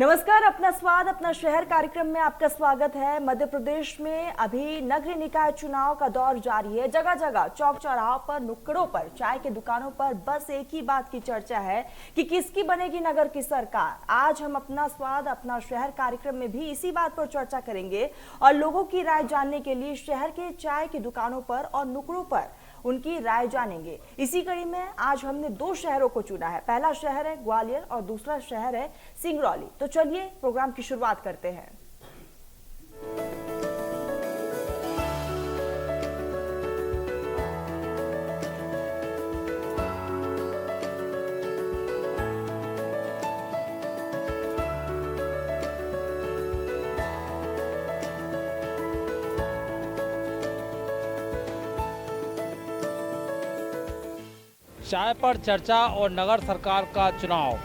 नमस्कार, अपना स्वाद अपना शहर कार्यक्रम में आपका स्वागत है। मध्य प्रदेश में अभी नगरीय निकाय चुनाव का दौर जारी है। जगह जगह चौक चौराहों पर, नुक्कड़ों पर, चाय की दुकानों पर बस एक ही बात की चर्चा है कि किसकी बनेगी नगर की सरकार। आज हम अपना स्वाद अपना शहर कार्यक्रम में भी इसी बात पर चर्चा करेंगे और लोगों की राय जानने के लिए शहर के चाय की दुकानों पर और नुक्कड़ों पर उनकी राय जानेंगे। इसी कड़ी में आज हमने दो शहरों को चुना है। पहला शहर है ग्वालियर और दूसरा शहर है सिंगरौली। तो चलिए प्रोग्राम की शुरुआत करते हैं। चाय पर चर्चा और नगर सरकार का चुनाव।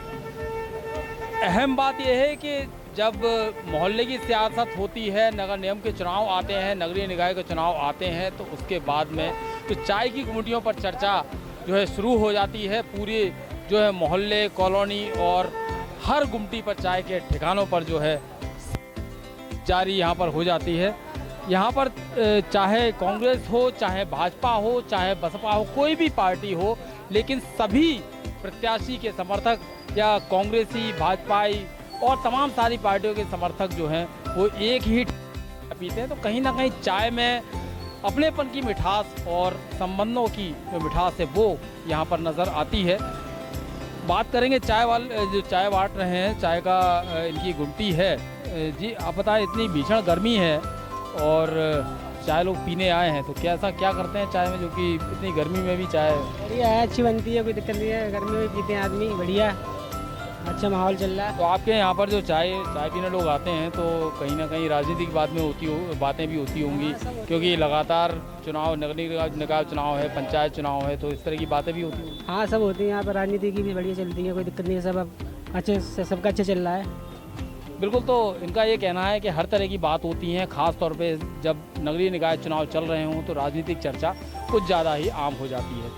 अहम बात यह है कि जब मोहल्ले की सियासत होती है, नगर निगम के चुनाव आते हैं, नगरीय निकाय के चुनाव आते हैं, तो उसके बाद में तो चाय की गुमटियों पर चर्चा जो है शुरू हो जाती है। पूरे जो है मोहल्ले, कॉलोनी और हर गुमटी पर चाय के ठिकानों पर जो है जारी यहाँ पर हो जाती है। यहाँ पर चाहे कांग्रेस हो, चाहे भाजपा हो, चाहे बसपा हो, कोई भी पार्टी हो, लेकिन सभी प्रत्याशी के समर्थक या कांग्रेसी, भाजपाई और तमाम सारी पार्टियों के समर्थक जो हैं वो एक ही पीते हैं। तो कहीं ना कहीं चाय में अपनेपन की मिठास और संबंधों की जो मिठास है वो यहाँ पर नज़र आती है। बात करेंगे चाय वाले जो चाय बांट रहे हैं, चाय का इनकी गुमटी है। जी आप बताएं, इतनी भीषण गर्मी है और चाय लोग पीने आए हैं, तो कैसा क्या करते हैं चाय में, जो कि इतनी गर्मी में भी चाय बढ़िया है, अच्छी बनती है, कोई दिक्कत नहीं है। गर्मी में पीते हैं आदमी, बढ़िया अच्छा माहौल चल रहा है। तो आपके यहाँ पर जो चाय पीने लोग आते हैं तो कहीं ना कहीं राजनीतिक बातें भी होती होंगी, क्योंकि लगातार चुनाव, नगरीय निकाय चुनाव है, पंचायत चुनाव है, तो इस तरह की बातें भी होती होंगी। हाँ, सब होती है यहाँ पर, राजनीति की भी बढ़िया चलती है, कोई दिक्कत नहीं है। सब अब अच्छे से, सबका अच्छा चल रहा है। बिल्कुल, तो इनका ये कहना है कि हर तरह की बात होती है, ख़ास तौर पे जब नगरीय निकाय चुनाव चल रहे हों तो राजनीतिक चर्चा कुछ ज़्यादा ही आम हो जाती है।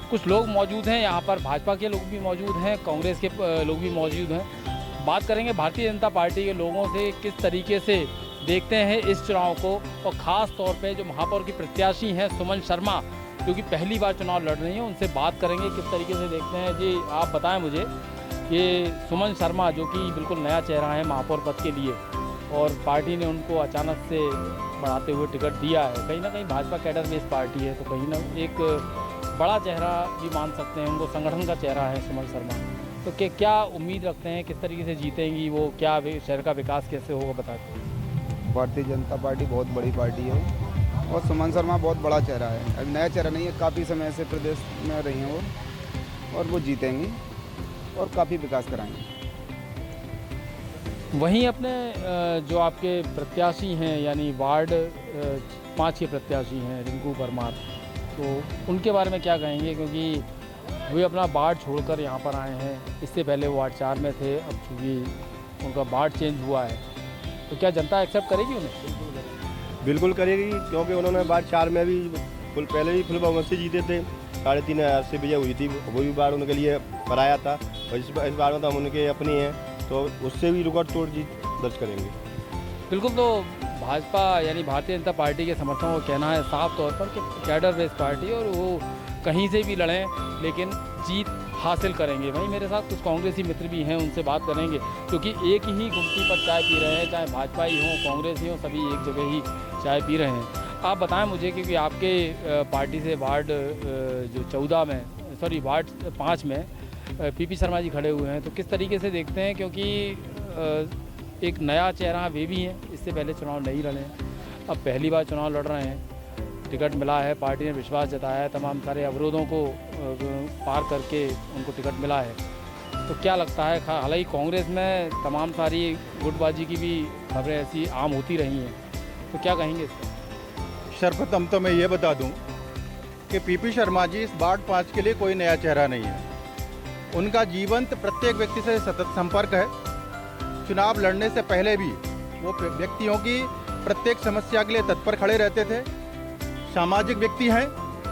कुछ लोग मौजूद हैं यहाँ पर, भाजपा के लोग भी मौजूद हैं, कांग्रेस के लोग भी मौजूद हैं। बात करेंगे भारतीय जनता पार्टी के लोगों से, किस तरीके से देखते हैं इस चुनाव को, और ख़ास तौर पर जो महापौर की प्रत्याशी हैं सुमन शर्मा, जो कि पहली बार चुनाव लड़ रही हैं, उनसे बात करेंगे किस तरीके से देखते हैं। जी आप बताएँ मुझे, ये सुमन शर्मा जो कि बिल्कुल नया चेहरा है महापौर पद के लिए, और पार्टी ने उनको अचानक से बढ़ाते हुए टिकट दिया है। कहीं ना कहीं भाजपा कैडर बेस्ड पार्टी है, तो कहीं ना एक बड़ा चेहरा भी मान सकते हैं उनको, संगठन का चेहरा है सुमन शर्मा। तो क्या उम्मीद रखते हैं, किस तरीके से जीतेंगी वो, क्या शहर का विकास कैसे होगा बताते हैं। भारतीय जनता पार्टी बहुत बड़ी पार्टी है और सुमन शर्मा बहुत बड़ा चेहरा है। अभी नया चेहरा नहीं है, काफ़ी समय से प्रदेश में रही हैं वो, और वो जीतेंगी और काफ़ी विकास कराएंगे। वहीं अपने जो आपके प्रत्याशी हैं, यानी वार्ड 5 के प्रत्याशी हैं रिंकू परमार, तो उनके बारे में क्या कहेंगे, क्योंकि वे अपना वार्ड छोड़कर यहाँ पर आए हैं। इससे पहले वो वार्ड 4 में थे, अब चूँकि उनका वार्ड चेंज हुआ है, तो क्या जनता एक्सेप्ट करेगी उन्हें? बिल्कुल करेगी, क्योंकि उन्होंने वार्ड 4 में भी पहले भी फुल बहुमत से जीते थे। 3.5 से विजय हुई थी, वो भी बार उनके लिए बनाया था, और इस बार में तो हम उनके अपनी हैं, तो उससे भी रिकॉर्ड तोड़ जीत दर्ज करेंगे। बिल्कुल, तो भाजपा यानी भारतीय जनता पार्टी के समर्थकों का कहना है साफ तौर पर कि कैडर बेस्ड पार्टी, और वो कहीं से भी लड़ें लेकिन जीत हासिल करेंगे। वहीं मेरे साथ कुछ कांग्रेसी मित्र भी हैं, उनसे बात करेंगे, क्योंकि एक ही गुमटी पर चाय पी रहे हैं, चाहे भाजपा ही हो, कांग्रेस ही हो, सभी एक जगह ही चाय पी रहे हैं। आप बताएं मुझे, क्योंकि आपके पार्टी से वार्ड वार्ड 5 में पीपी शर्मा जी खड़े हुए हैं, तो किस तरीके से देखते हैं, क्योंकि एक नया चेहरा वे भी हैं, इससे पहले चुनाव नहीं लड़े हैं, अब पहली बार चुनाव लड़ रहे हैं, टिकट मिला है, पार्टी ने विश्वास जताया है, तमाम सारे अवरोधों को पार करके उनको टिकट मिला है। तो क्या लगता है, हालांकि कांग्रेस में तमाम सारी गुटबाजी की भी खबरें ऐसी आम होती रही हैं, तो क्या कहेंगे इस पर? सर्वप्रथम तो मैं ये बता दूं कि पीपी शर्मा जी इस वार्ड 5 के लिए कोई नया चेहरा नहीं है। उनका जीवंत प्रत्येक व्यक्ति से सतत संपर्क है। चुनाव लड़ने से पहले भी वो व्यक्तियों की प्रत्येक समस्या के लिए तत्पर खड़े रहते थे। सामाजिक व्यक्ति हैं,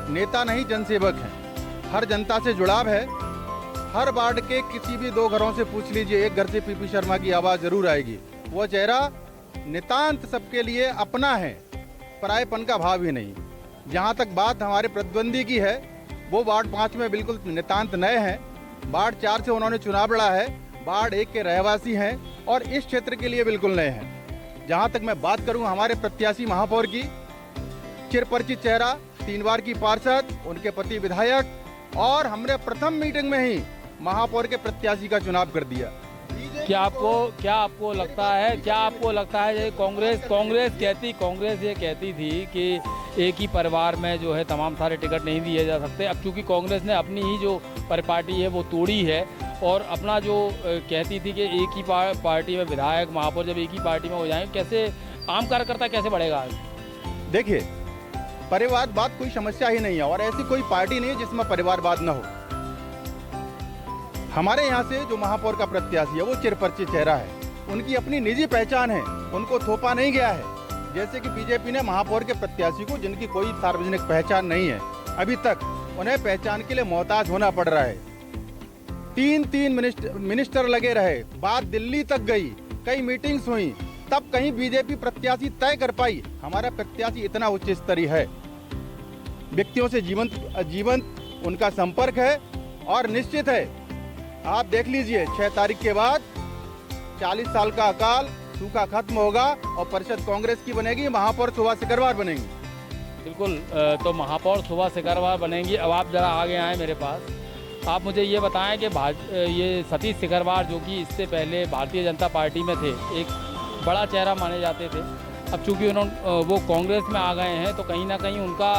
नेता नहीं जनसेवक हैं। हर जनता से जुड़ाव है, हर वार्ड के किसी भी 2 घरों से पूछ लीजिए, एक घर से पीपी शर्मा की आवाज़ जरूर आएगी। वो चेहरा नितांत सबके लिए अपना है, परायेपन का भाव ही नहीं। जहाँ तक बात हमारे प्रतिद्वंदी की है, वो वार्ड 5 में बिल्कुल नितांत नए हैं। वार्ड 4 से उन्होंने चुनाव लड़ा है, वार्ड 1 के रहवासी हैं और इस क्षेत्र के लिए बिल्कुल नए हैं। जहाँ तक मैं बात करूँ हमारे प्रत्याशी महापौर की, चिरपरिचित चेहरा, 3 बार की पार्षद, उनके पति विधायक, और हमने प्रथम मीटिंग में ही महापौर के प्रत्याशी का चुनाव कर दिया। क्या आपको लगता है ये कांग्रेस ये कहती थी कि एक ही परिवार में जो है तमाम सारे टिकट नहीं दिए जा सकते। अब चूंकि कांग्रेस ने अपनी ही जो परिपाटी है वो तोड़ी है और अपना जो कहती थी कि एक ही पार्टी में विधायक महापौर जब एक ही पार्टी में हो जाएं, कैसे आम कार्यकर्ता कैसे बढ़ेगा? देखिए, परिवारवाद कोई समस्या ही नहीं है और ऐसी कोई पार्टी नहीं है जिसमें परिवारवाद न हो। हमारे यहाँ से जो महापौर का प्रत्याशी है वो चिरपरिचित चेहरा है, उनकी अपनी निजी पहचान है, उनको थोपा नहीं गया है। जैसे कि बीजेपी ने महापौर के प्रत्याशी को, जिनकी कोई सार्वजनिक पहचान नहीं है, अभी तक उन्हें पहचान के लिए मोहताज होना पड़ रहा है। 3 मिनिस्टर लगे रहे, बात दिल्ली तक गई, कई मीटिंग्स हुई, तब कहीं बीजेपी प्रत्याशी तय कर पाई। हमारा प्रत्याशी इतना उच्च स्तरीय है, व्यक्तियों से जीवंत उनका संपर्क है और निश्चित है, आप देख लीजिए 6 तारीख के बाद 40 साल का अकाल सूखा खत्म होगा और परिषद कांग्रेस की बनेगी, महापौर शोभा सिकरवार बनेंगी। बिल्कुल, तो महापौर शोभा सिकरवार बनेंगी। अब आप जरा आगे आए मेरे पास, आप मुझे ये बताएं कि ये सतीश सिकरवार जो कि इससे पहले भारतीय जनता पार्टी में थे, एक बड़ा चेहरा माने जाते थे, अब चूंकि वो कांग्रेस में आ गए हैं तो कहीं ना कहीं उनका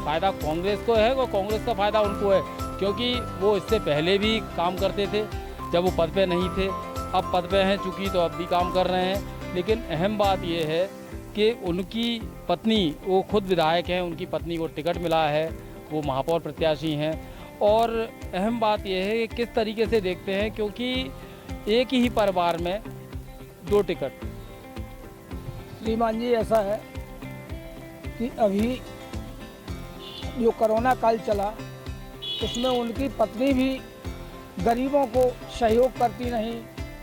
फ़ायदा कांग्रेस को है और कांग्रेस का फ़ायदा उनको है, क्योंकि वो इससे पहले भी काम करते थे जब वो पद पे नहीं थे। अब पद पे हैं चूँकि तो अब भी काम कर रहे हैं। लेकिन अहम बात ये है कि उनकी पत्नी, वो खुद विधायक हैं, उनकी पत्नी को टिकट मिला है, वो महापौर प्रत्याशी हैं। और अहम बात यह है कि किस तरीके से देखते हैं, क्योंकि एक ही परिवार में 2 टिकट। श्रीमान जी, ऐसा है कि अभी जो कोरोना काल चला उसमें उनकी पत्नी भी गरीबों को सहयोग करती नहीं,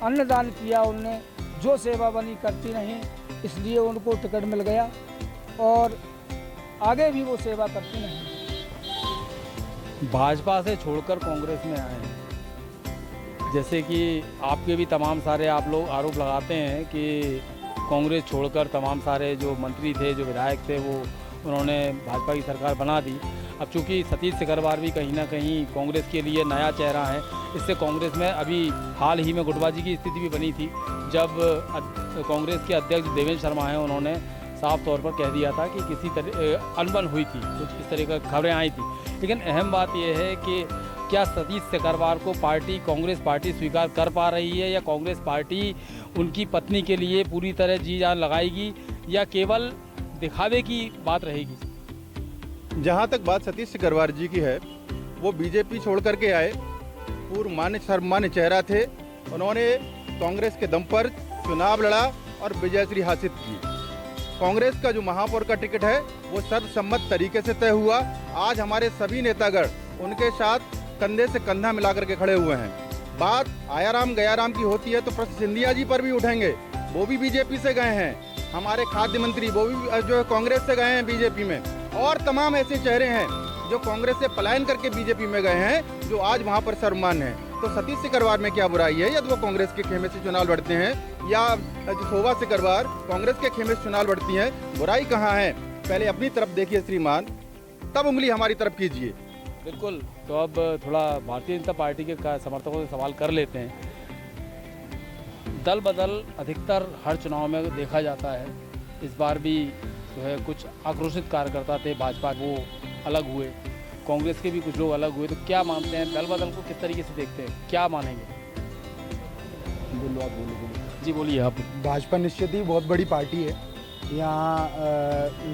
अन्नदान किया उनने, जो सेवा बनी करती नहीं, इसलिए उनको टिकट मिल गया और आगे भी वो सेवा करती नहीं। भाजपा से छोड़कर कांग्रेस में आए हैं, जैसे कि आपके भी तमाम सारे आप लोग आरोप लगाते हैं कि कांग्रेस छोड़कर तमाम सारे जो मंत्री थे, जो विधायक थे, वो उन्होंने भाजपा की सरकार बना दी। अब चूंकि सतीश सिकरवार भी कहीं ना कहीं कांग्रेस के लिए नया चेहरा है, इससे कांग्रेस में अभी हाल ही में गुटबाजी की स्थिति भी बनी थी, जब कांग्रेस के अध्यक्ष देवेंद्र शर्मा हैं, उन्होंने साफ तौर पर कह दिया था कि किसी तरह अनबन हुई थी, कुछ इस तरह का खबरें आई थी। लेकिन अहम बात यह है कि क्या सतीश सिकरवार को कांग्रेस पार्टी स्वीकार कर पा रही है, या कांग्रेस पार्टी उनकी पत्नी के लिए पूरी तरह जी जान लगाएगी, या केवल दिखावे की बात रहेगी? जहाँ तक बात सतीश सिकरवार जी की है, वो बीजेपी छोड़ करके आए, पूर्व मान्य सर्वमान्य चेहरा थे, उन्होंने कांग्रेस के दम पर चुनाव लड़ा और विजयश्री हासिल की। कांग्रेस का जो महापौर का टिकट है वो सर्वसम्मत तरीके से तय हुआ। आज हमारे सभी नेतागण उनके साथ कंधे से कंधा मिलाकर के खड़े हुए हैं। बात आयाराम गयाराम की होती है तो प्रश्न सिंधिया जी पर भी उठेंगे, वो भी बीजेपी से गए हैं। हमारे खाद्य मंत्री वो भी जो है कांग्रेस से गए हैं बीजेपी में, और तमाम ऐसे चेहरे हैं जो कांग्रेस से पलायन करके बीजेपी में गए हैं, जो आज वहां पर सर्वमान्य हैं। तो सतीश सिकरवार में क्या बुराई है? यदि वो कांग्रेस के खेमे से चुनाव लड़ते हैं, या शोभा सिकरवार कांग्रेस के खेमे से चुनाव लड़ती हैं, बुराई कहाँ है? पहले अपनी तरफ देखिए श्रीमान, तब उंगली हमारी तरफ कीजिए। बिल्कुल, तो अब थोड़ा भारतीय जनता पार्टी के समर्थकों से सवाल कर लेते हैं। दल बदल अधिकतर हर चुनाव में देखा जाता है, इस बार भी जो है कुछ आक्रोशित कार्यकर्ता थे भाजपा, वो अलग हुए, कांग्रेस के भी कुछ लोग अलग हुए। तो क्या मानते हैं, दल बदल को किस तरीके से देखते हैं, क्या मानेंगे? बोलो आप, बोलो। जी बोलिए आप। भाजपा निश्चित ही बहुत बड़ी पार्टी है, यहाँ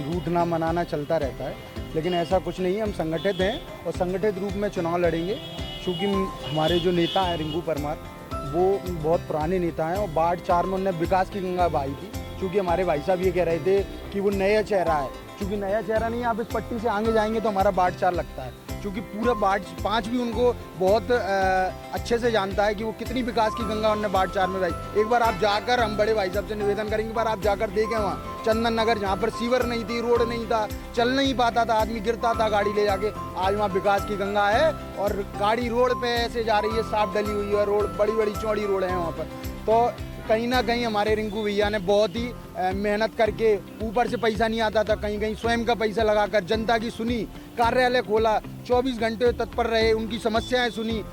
रूठना मनाना चलता रहता है, लेकिन ऐसा कुछ नहीं है। हम संगठित हैं और संगठित रूप में चुनाव लड़ेंगे, क्योंकि हमारे जो नेता हैं रिंकू परमार, वो बहुत पुराने नेता हैं और वार्ड 4 में उन्होंने विकास की गंगा बहाई थी। क्योंकि हमारे भाई साहब ये कह रहे थे कि वो नया चेहरा है, क्योंकि नया चेहरा नहीं, आप इस पट्टी से आगे जाएंगे तो हमारा वार्ड 4 लगता है। क्योंकि पूरा वार्ड 5 भी उनको बहुत अच्छे से जानता है कि वो कितनी विकास की गंगा उन्होंने वार्ड 4 में भाई। एक बार आप जाकर, हम बड़े भाई साहब से निवेदन करेंगे, एक बार आप जाकर देखें वहाँ चंदन नगर, जहाँ पर सीवर नहीं थी, रोड नहीं था, चल नहीं पाता था, आदमी गिरता था गाड़ी ले जाके, आज वहाँ विकास की गंगा है और गाड़ी रोड पे ऐसे जा रही है, साफ डली हुई है रोड, बड़ी बड़ी चौड़ी रोड है वहाँ पर। तो कहीं ना कहीं हमारे रिंकू भैया ने बहुत ही मेहनत करके, ऊपर से पैसा नहीं आता था, कहीं कहीं स्वयं का पैसा लगाकर जनता की सुनी, कार्यालय खोला, 24 घंटे तत्पर रहे, उनकी समस्याएं सुनी,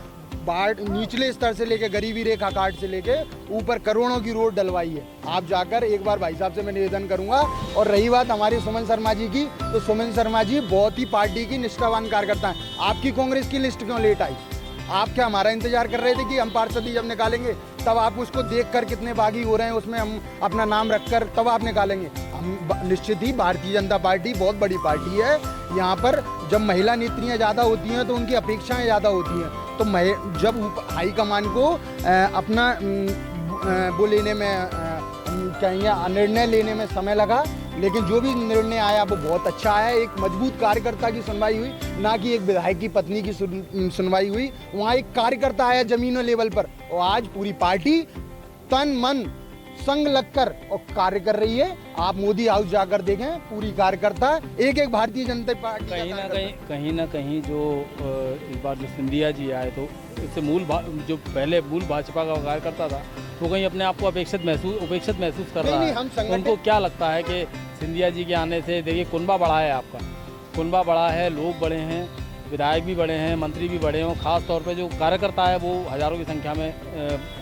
बाढ़ निचले स्तर से लेके गरीबी रेखा कार्ड से लेके ऊपर करोड़ों की रोड डलवाई है। आप जाकर एक बार भाई साहब से मैं निवेदन करूंगा। और रही बात हमारे सुमन शर्मा जी की, तो सुमन शर्मा जी बहुत ही पार्टी की निष्ठावान कार्यकर्ता हैं। आपकी कांग्रेस की लिस्ट क्यों लेट आई? आप क्या हमारा इंतजार कर रहे थे कि हम पार्षद जब निकालेंगे तब आप उसको देखकर कितने बागी हो रहे हैं उसमें हम अपना नाम रखकर तब आप निकालेंगे? हम निश्चित ही, भारतीय जनता पार्टी बहुत बड़ी पार्टी है। यहाँ पर जब महिला नेत्रियाँ ज़्यादा होती हैं तो उनकी अपेक्षाएं ज़्यादा होती हैं। तो जब हाईकमान को अपना वो लेने में कहेंगे निर्णय लेने में समय लगा, लेकिन जो भी निर्णय आया वो बहुत अच्छा आया। एक मजबूत कार्यकर्ता की सुनवाई हुई, ना कि एक विधायक की पत्नी की सुनवाई हुई। वहाँ एक कार्यकर्ता आया जमीनी लेवल पर, और आज पूरी पार्टी तन मन संग लगकर और कार्य कर रही है। आप मोदी हाउस जाकर देखें, पूरी कार्यकर्ता एक एक भारतीय जनता पार्टी कहीं ना कहीं जो इस बार जो सिंधिया जी आए, तो इससे जो पहले मूल भाजपा का कार्यकर्ता था वो कहीं अपने आप को उपेक्षित महसूस कर रहा है। उनको क्या लगता है कि सिंधिया जी के आने से, देखिए कुनबा बढ़ा है, आपका कुनबा बढ़ा है, लोग बड़े हैं, विधायक भी बड़े हैं, मंत्री भी बड़े हैं, खास तौर पे जो कार्यकर्ता है वो हज़ारों की संख्या में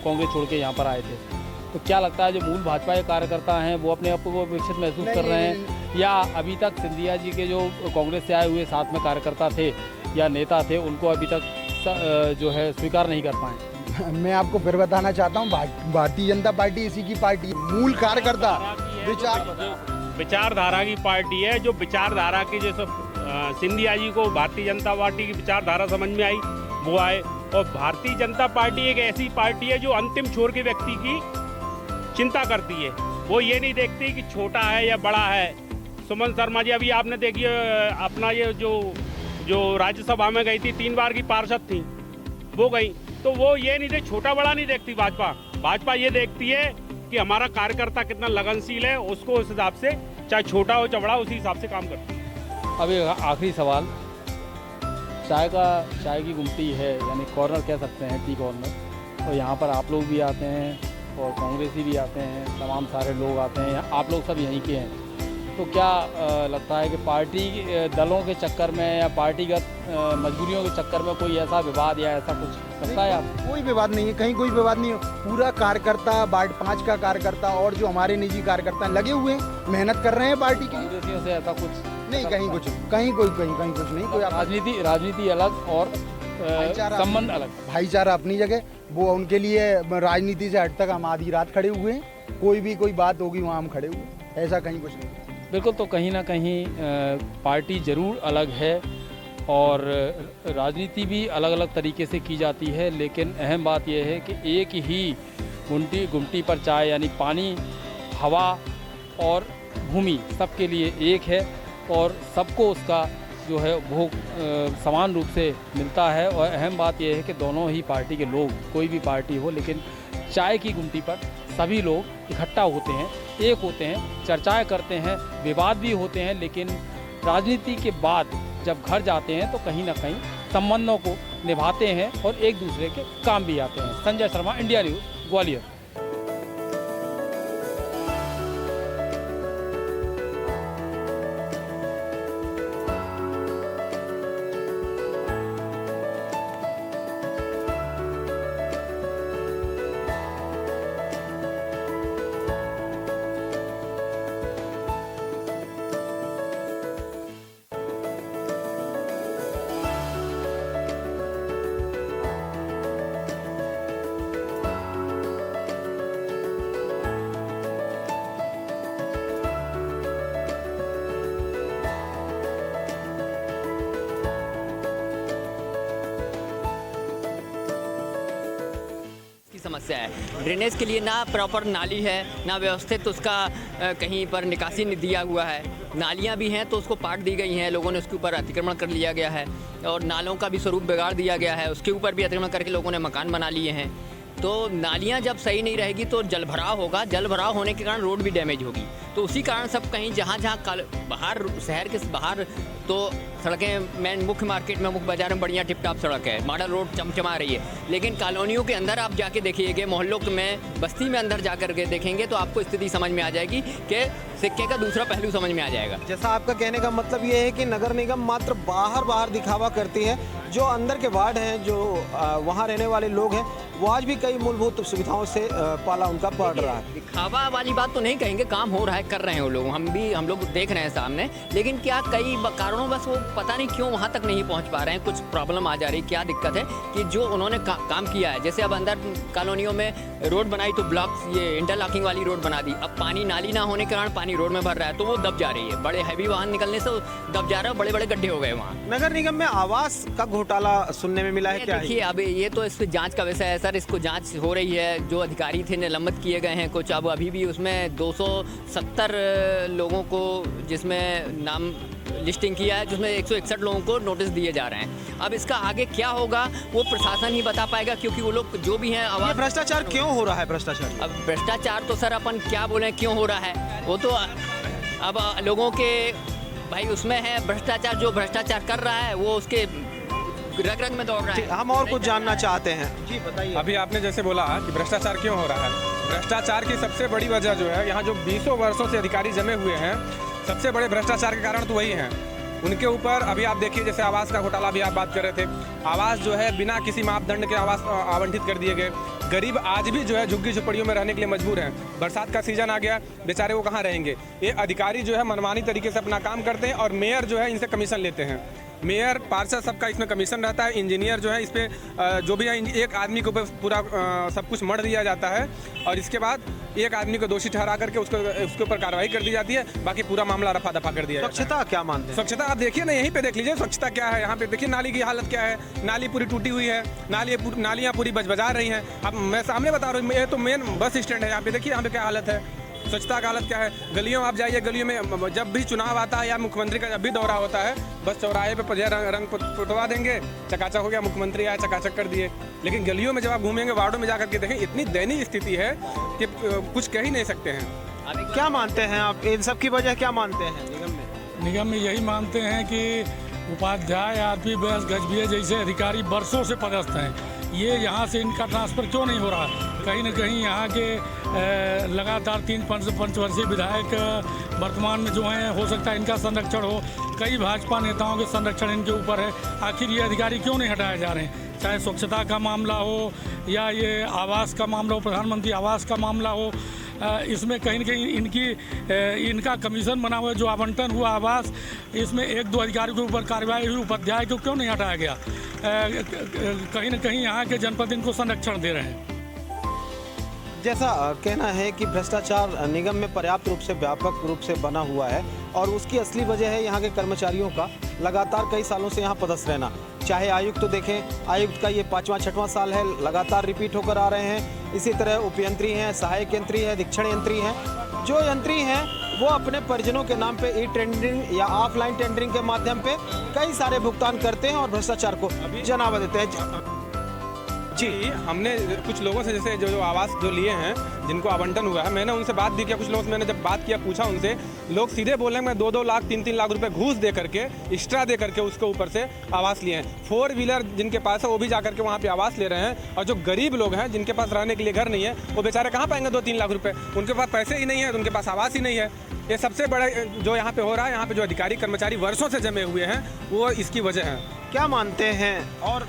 कांग्रेस छोड़ के यहाँ पर आए थे। तो क्या लगता है जो मूल भाजपा के कार्यकर्ता हैं वो अपने आप को अपेक्षित महसूस कर रहे हैं, या अभी तक सिंधिया जी के जो कांग्रेस से आए हुए साथ में कार्यकर्ता थे या नेता थे उनको अभी तक जो है स्वीकार नहीं कर पाए? मैं आपको फिर बताना चाहता हूँ, भारतीय जनता पार्टी इसी की पार्टी, मूल कार्यकर्ता विचारधारा की पार्टी है। जो विचारधारा की, जैसे सिंधिया जी को भारतीय जनता पार्टी की विचारधारा समझ में आई वो आए। और भारतीय जनता पार्टी एक ऐसी पार्टी है जो अंतिम छोर के व्यक्ति की चिंता करती है। वो ये नहीं देखती कि छोटा है या बड़ा है। सुमन शर्मा जी अभी आपने देखिए, अपना ये जो राज्यसभा में गई थी, 3 बार की पार्षद थी, वो गई, तो वो ये नहीं देखती, छोटा बड़ा नहीं देखती भाजपा ये देखती है कि हमारा कार्यकर्ता कितना लगनशील है, उसको उस हिसाब से, चाहे छोटा हो चाहे बड़ा, उसी हिसाब से काम करती है। अभी आखिरी सवाल, चाय की गुमटी है, यानी कॉर्नर कह सकते हैं, टी कॉर्नर, और यहाँ पर आप लोग भी आते हैं और कांग्रेसी भी आते हैं, तमाम सारे लोग आते हैं, आप लोग सब यहीं के हैं। तो क्या लगता है कि पार्टी दलों के चक्कर में या पार्टीगत मजबूरियों के चक्कर में कोई ऐसा विवाद या ऐसा कुछ लगता है आपको? कोई विवाद नहीं है, कहीं कोई विवाद नहीं है। पूरा कार्यकर्ता, वार्ड 5 का कार्यकर्ता और जो हमारे निजी कार्यकर्ता लगे हुए हैं, मेहनत कर रहे हैं पार्टी के लिए। कांग्रेसियों से ऐसा कुछ नहीं, कहीं कुछ नहीं। कोई राजनीति अलग और संबंध अलग, भाईचारा अपनी जगह, वो उनके लिए राजनीति से हट तक हम आधी रात खड़े हुए हैं। कोई बात होगी वहाँ हम खड़े हुए, ऐसा कहीं कुछ नहीं। बिल्कुल, तो कहीं ना कहीं पार्टी ज़रूर अलग है और राजनीति भी अलग अलग तरीके से की जाती है, लेकिन अहम बात यह है कि एक ही गुमटी पर चाय, यानी पानी, हवा और भूमि सबके लिए एक है और सबको उसका जो है उपभोग समान रूप से मिलता है। और अहम बात यह है कि दोनों ही पार्टी के लोग, कोई भी पार्टी हो, लेकिन चाय की गुमटी पर सभी लोग इकट्ठा होते हैं, एक होते हैं, चर्चाएं करते हैं, विवाद भी होते हैं, लेकिन राजनीति के बाद जब घर जाते हैं तो कहीं ना कहीं संबंधों को निभाते हैं और एक दूसरे के काम भी आते हैं। Sanjay Sharma, India news, Gwalior. समस्या है। ड्रेनेज के लिए ना प्रॉपर नाली है, ना व्यवस्थित उसका कहीं पर निकासी नहीं दिया हुआ है। नालियाँ भी हैं तो उसको पाट दी गई हैं, लोगों ने उसके ऊपर अतिक्रमण कर लिया गया है और नालों का भी स्वरूप बिगाड़ दिया गया है, उसके ऊपर भी अतिक्रमण करके लोगों ने मकान बना लिए हैं। तो नालियाँ जब सही नहीं रहेगी तो जलभराव होगा, जलभराव होने के कारण रोड भी डैमेज होगी। तो उसी कारण सब कहीं जहाँ बाहर शहर के बाहर तो सड़कें मेन मुख्य मार्केट में मुख्य बाजार में बढ़िया टिप टॉप सड़क है, मॉडल रोड चमचमा रही है, लेकिन कॉलोनियों के अंदर आप जाके देखिएगा, मोहल्लों में बस्ती में अंदर जाकर के देखेंगे तो आपको स्थिति समझ में आ जाएगी कि सिक्के का दूसरा पहलू समझ में आ जाएगा। जैसा आपका कहने का मतलब ये है कि नगर निगम मात्र बाहर दिखावा करती है, जो अंदर के वार्ड हैं, जो वहाँ रहने वाले लोग हैं, वो आज भी कई मूलभूत सुविधाओं से पाला उनका पड़ रहा है। दिखावा वाली बात तो नहीं कहेंगे, काम हो रहा है, कर रहे हैं वो लोग, हम लोग देख रहे हैं सामने, लेकिन क्या कई कारणों बस वो पता नहीं क्यों वहाँ तक नहीं पहुँच पा रहे हैं, कुछ प्रॉब्लम आ जा रही, क्या दिक्कत है कि जो उन्होंने काम किया है, जैसे अब अंदर कॉलोनियों में रोड बनाई तो ब्लॉक्स ये इंटरलॉकिंग वाली रोड बना दी, अब पानी नाली ना होने के कारण पानी रोड में भर रहा है तो वो दब जा रही है, बड़े हैवी वाहन निकलने से दब जा रहा है, बड़े बड़े गड्ढे हो गए वहाँ। नगर निगम में आवास का घोटाला सुनने में मिला है, क्या देखिए अब ये तो इस पर जांच का विषय है सर, इसको जांच हो रही है, जो अधिकारी थे निलंबित किए गए हैं कुछ, अब अभी भी उसमें 270 लोगों को जिसमें नाम लिस्टिंग किया है, जिसमें 161 लोगों को नोटिस दिए जा रहे हैं। अब इसका आगे क्या होगा वो प्रशासन ही बता पाएगा, क्योंकि वो लोग जो भी हैं ये भ्रष्टाचार क्यों हो रहा है? भ्रष्टाचार अब भ्रष्टाचार तो सर अपन क्या बोलें क्यों हो रहा है, वो तो अब लोगों के भाई उसमें है भ्रष्टाचार, जो भ्रष्टाचार कर रहा है वो उसके रग रग में दौड़ रहा है। हम और कुछ जानना चाहते हैं, जी बताइए। अभी आपने जैसे बोला कि भ्रष्टाचार क्यों हो रहा है, भ्रष्टाचार की सबसे बड़ी वजह जो है, यहाँ जो 20 वर्षों से अधिकारी जमे हुए हैं, सबसे बड़े भ्रष्टाचार के कारण तो वही हैं। उनके ऊपर अभी आप देखिए, जैसे आवास का घोटाला भी आप बात कर रहे थे, आवास जो है बिना किसी मापदंड के आवास आवंटित कर दिए गए, गरीब आज भी जो है झुग्गी झुपड़ियों में रहने के लिए मजबूर हैं। बरसात का सीजन आ गया, बेचारे वो कहाँ रहेंगे। ये अधिकारी जो है मनमानी तरीके से अपना काम करते हैं और मेयर जो है इनसे कमीशन लेते हैं। मेयर पार्षद सबका इसमें कमीशन रहता है, इंजीनियर जो है इस पर जो भी है एक आदमी के ऊपर पूरा सब कुछ मढ़ दिया जाता है और इसके बाद एक आदमी को दोषी ठहरा करके उसके ऊपर कार्रवाई कर दी जाती है, बाकी पूरा मामला रफा दफा कर दिया। स्वच्छता क्या मानते हैं? स्वच्छता आप देखिए ना, यहीं पे देख लीजिए स्वच्छता क्या है। यहाँ पे देखिए नाली की हालत क्या है, नाली पूरी टूटी हुई है, नालियाँ पूरी बजबजा रही हैं। अब मैं सामने बता रहा हूँ, ये तो मेन बस स्टैंड है, यहाँ पे देखिए यहाँ पे क्या हालत है, स्वच्छता का हालत क्या है। गलियों आप जाइए, गलियों में जब भी चुनाव आता है या मुख्यमंत्री का जब भी दौरा होता है, बस चौराहे पे पजे रंग पुतवा देंगे, चकाचक हो गया, मुख्यमंत्री आए चकाचक कर दिए। लेकिन गलियों में जब आप घूमेंगे, वार्डों में जाकर के देखें, इतनी दयनीय स्थिति है कि कुछ कह ही नहीं सकते हैं। क्या मानते हैं आप, इन सब की वजह क्या मानते हैं निगम में? निगम में यही मानते हैं कि उपाध्याय आरपी बैस गजभिया जैसे अधिकारी वर्षों से पदस्थ हैं, ये यहाँ से इनका ट्रांसफ़र क्यों नहीं हो रहा है? कहीं ना कहीं यहाँ के लगातार 3 पंचवर्षीय विधायक वर्तमान में जो हैं, हो सकता है इनका संरक्षण हो, कई भाजपा नेताओं के संरक्षण इनके ऊपर है। आखिर ये अधिकारी क्यों नहीं हटाए जा रहे हैं? चाहे स्वच्छता का मामला हो या ये आवास का मामला हो, प्रधानमंत्री आवास का मामला हो, इसमें कहीं न कहीं इनका कमीशन बना हुआ जो आवंटन हुआ आवास, इसमें 1-2 अधिकारियों के ऊपर कार्रवाई हुई, उपाध्याय को क्यों नहीं हटाया गया? कहीं न कहीं यहाँ के जनपद इनको संरक्षण दे रहे हैं। जैसा कहना है कि भ्रष्टाचार निगम में पर्याप्त रूप से व्यापक रूप से बना हुआ है और उसकी असली वजह है यहाँ के कर्मचारियों का लगातार कई सालों से यहाँ पदस्थ रहना। चाहे आयुक्त तो देखें, आयुक्त का ये 5वां-6वां साल है, लगातार रिपीट होकर आ रहे हैं। इसी तरह उपयंत्री हैं, सहायक यंत्री हैं, अधीक्षण यंत्री हैं। जो यंत्री हैं वो अपने परिजनों के नाम पे टेंडरिंग या ऑफलाइन टेंडरिंग के माध्यम पे कई सारे भुगतान करते हैं और भ्रष्टाचार को जनावा देते हैं। जी, हमने कुछ लोगों से जैसे जो आवास जो लिए हैं, जिनको आवंटन हुआ है, मैंने उनसे बात भी किया। कुछ लोगों से मैंने जब बात किया, पूछा उनसे, लोग सीधे बोले मैं 2-2 लाख 3-3 लाख रुपए घूस दे करके, एक्स्ट्रा दे करके उसके ऊपर से आवास लिए हैं। 4 व्हीलर जिनके पास है वो भी जा करके वहाँ पे आवास ले रहे हैं। और जो गरीब लोग हैं, जिनके पास रहने के लिए घर नहीं है, वो बेचारे कहाँ पाएंगे 2-3 लाख रुपये? उनके पास पैसे ही नहीं है, उनके पास आवास ही नहीं है। ये सबसे बड़ा जो यहाँ पे हो रहा है, यहाँ पे जो अधिकारी कर्मचारी वर्षों से जमे हुए हैं, वो इसकी वजह है। क्या मानते हैं और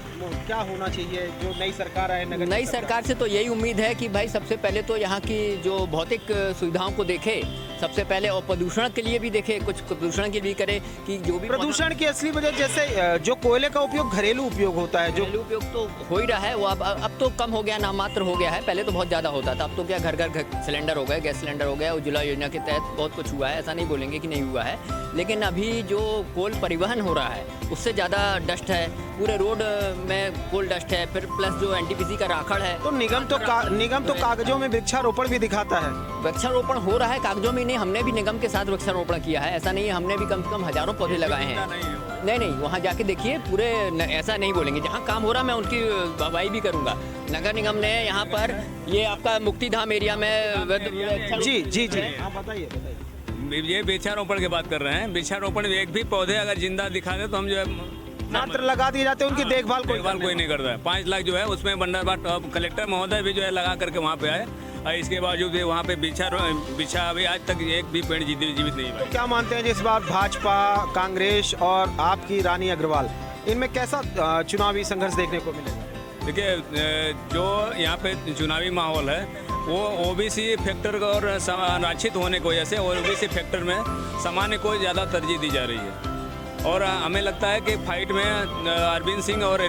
क्या होना चाहिए जो नई सरकार आए? नई सरकार से तो यही उम्मीद है कि भाई सबसे पहले तो यहाँ की जो भौतिक सुविधाओं को देखे, सबसे पहले, और प्रदूषण के लिए भी देखे, कुछ प्रदूषण के लिए करे कि जो भी प्रदूषण की असली वजह जैसे जो कोयले का उपयोग घरेलू उपयोग होता है, जो घरेलू उपयोग तो हो ही रहा है, वो अब तो कम हो गया, नाम मात्र हो गया है। पहले तो बहुत ज़्यादा होता था, अब तो क्या घर घर सिलेंडर हो गए, गैस सिलेंडर हो गया। उज्ज्वला योजना के तहत बहुत कुछ हुआ है, ऐसा नहीं बोलेंगे कि नहीं हुआ है। लेकिन अभी जो कोल परिवहन हो रहा है उससे ज़्यादा डस्ट है, पूरे रोड में कोल डस्ट है, फिर प्लस जो एनटीपीसी का राखड़ है। तो निगम तो कागजों में वृक्षारोपण भी दिखाता है। वृक्षारोपण हो रहा है कागजों में, नहीं, हमने भी निगम के साथ वृक्षारोपण किया है, ऐसा नहीं है, हमने भी कम से कम हजारों पौधे लगाए हैं। नहीं, वहाँ जाके देखिए, पूरे ऐसा नहीं बोलेंगे, जहाँ काम हो रहा मैं उनकी वाहवाही भी करूँगा। नगर निगम ने यहाँ पर ये आपका मुक्तिधाम एरिया में जी हाँ बताइए। ये वृक्षारोपण की बात कर रहे हैं। वृक्षारोपण एक भी पौधे अगर जिंदा दिखा दे तो हम जो है मात्र लगा दिए जाते हैं, उनकी देखभाल कोई नहीं करता है। 5 लाख जो है उसमें बंदरबाट कलेक्टर महोदय भी जो है लगा करके वहाँ पे आए, और इसके बावजूद भी वहाँ पे बिछा अभी आज तक एक भी पेड़ जीवित नहीं हुआ। क्या मानते हैं जिस बार भाजपा, कांग्रेस और आपकी रानी अग्रवाल, इनमें कैसा चुनावी संघर्ष देखने को मिलेगा? देखिए, जो यहाँ पे चुनावी माहौल है वो ओबीसी फैक्टर और आरक्षित होने की वजह से और ओबीसी फैक्टर में सामान्य को ज़्यादा तरजीह दी जा रही है। और हमें लगता है कि फाइट में अरविंद सिंह और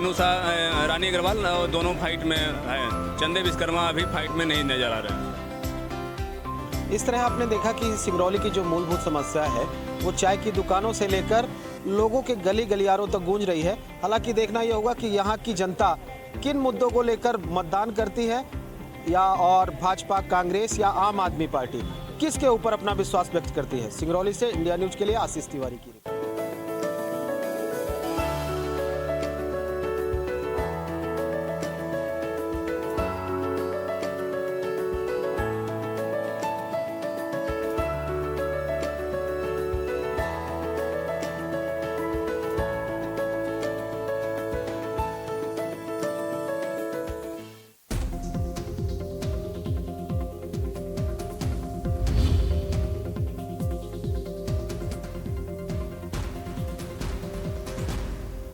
रानी अग्रवाल दोनों फाइट में है। चंदे विश्वकर्मा अभी फाइट में नहीं नजर आ रहे हैं। इस तरह आपने देखा कि सिंगरौली की जो मूलभूत समस्या है वो चाय की दुकानों से लेकर लोगों के गली गलियारों तक गूंज रही है। हालांकि देखना यह होगा कि यहाँ की जनता किन मुद्दों को लेकर मतदान करती है, या और भाजपा, कांग्रेस या आम आदमी पार्टी किसके ऊपर अपना विश्वास व्यक्त करती है। सिंगरौली से इंडिया न्यूज के लिए आशीष तिवारी की।